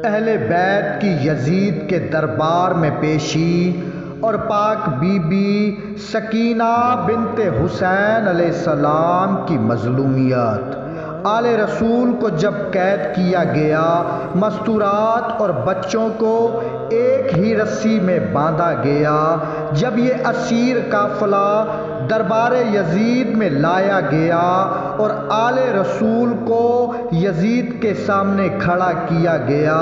اہل بیت کی یزید کے دربار میں پیشی اور پاک بی بی سکینہ بنت حسین علیہ السلام کی مظلومیت۔ آل رسول کو جب قید کیا گیا، مستورات اور بچوں کو ایک ہی رسی میں باندھا گیا۔ جب یہ اسیر قافلہ دربار یزید میں لایا گیا اور آل رسول کو یزید کے سامنے کھڑا کیا گیا،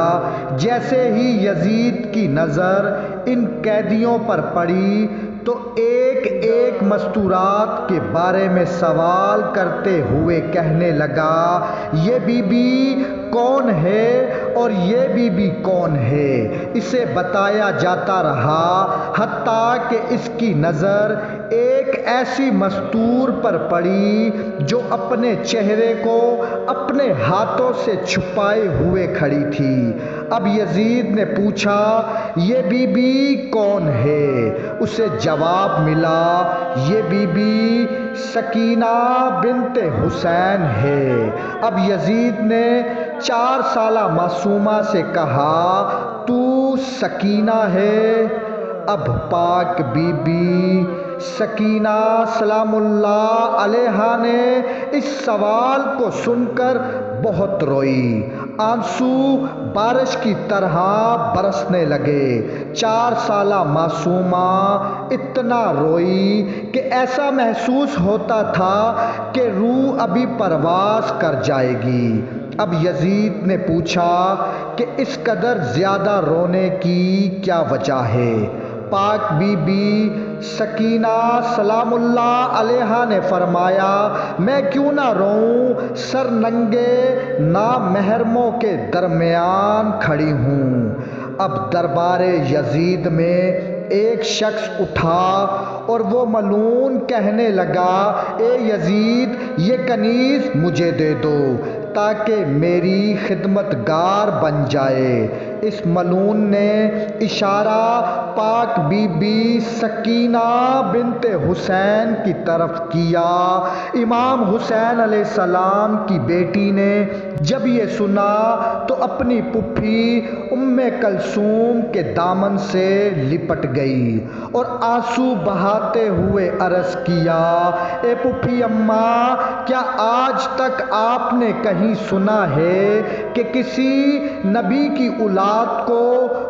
جیسے ہی یزید کی نظر ان قیدیوں پر پڑی تو ایک ایک مستورات کے بارے میں سوال کرتے ہوئے کہنے لگا، یہ بی بی کون ہے اور یہ بی بی کون ہے؟ اسے بتایا جاتا رہا حتیٰ کہ اس کی نظر ایک ایسی مستور پر پڑی جو اپنے چہرے کو اپنے ہاتھوں سے چھپائے ہوئے کھڑی تھی۔ اب یزید نے پوچھا، یہ بی بی کون ہے؟ اسے جواب ملا، یہ بی بی سکینہ بنت حسین ہے۔ اب یزید نے 4 سالہ معصومہ سے کہا، تو سکینہ ہے؟ اب پاک بی بی سکینہ سلام اللہ علیہا نے اس سوال کو سن کر بہت روئی۔ آنسو بارش کی طرح برسنے لگے۔ 4 سالہ معصومہ اتنا روئی کہ ایسا محسوس ہوتا تھا کہ روح ابھی پرواز کر جائے گی۔ اب یزید نے پوچھا کہ اس قدر زیادہ رونے کی کیا وجہ ہے؟ پاک بی بی سکینہ سلام اللہ علیہا نے فرمایا، میں کیوں نہ روؤں، سر ننگے نامحرموں کے درمیان کھڑی ہوں۔ اب دربار یزید میں ایک شخص اٹھا اور وہ ملعون کہنے لگا، اے یزید، یہ کنیز مجھے دے دو تاکہ میری خدمت گار بن جائے۔ اس ملعون نے اشارہ پاک بی بی سکینہ بنت حسین کی طرف کیا۔ امام حسین علیہ السلام کی بیٹی نے جب یہ سنا تو اپنی پھوپھی ام کلثوم کے دامن سے لپٹ گئی اور آنسو بہاتے ہوئے عرض کیا، اے پھوپھی اماں، کیا آج تک آپ نے کہیں سنا ہے کہ کسی نبی کی اولاد کو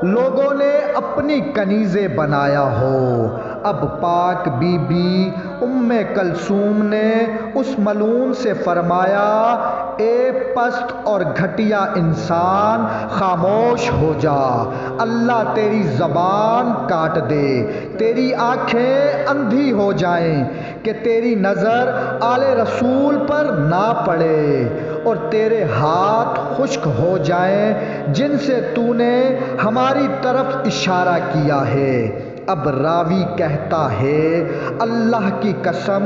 لوگوں نے اپنی کنیزیں بنایا ہو؟ اب پاک بی بی ام کلثوم نے اس ملعون سے فرمایا، اے پست اور گھٹیا انسان، خاموش ہو جا، اللہ تیری زبان کاٹ دے، تیری آنکھیں اندھی ہو جائیں کہ تیری نظر آل رسول پر نہ پڑے اور تیرے ہاتھ خشک ہو جائیں جن سے تو نے ہماری طرف اشارہ کیا ہے۔ اب راوی کہتا ہے، اللہ کی قسم،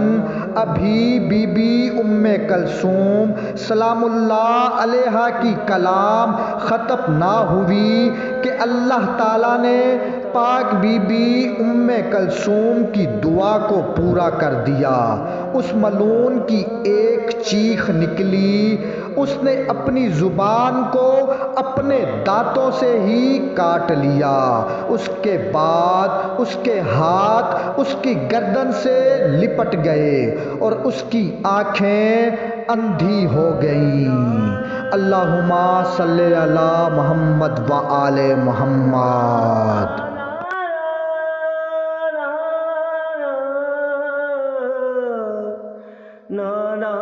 ابھی بی بی ام کلثوم سلام اللہ علیہا کی کلام ختم نہ ہوئی کہ اللہ تعالیٰ نے پاک بی بی ام کلثوم کی دعا کو پورا کر دیا۔ اس ملعون کی ایک چیخ نکلی، اس نے اپنی زبان کو اپنے دانتوں سے ہی کاٹ لیا۔ اس کے بعد اس کے ہاتھ اس کی گردن سے لپٹ گئے اور اس کی آنکھیں اندھی ہو گئیں۔ اللہم صلی علی محمد و آل محمد۔ نا نا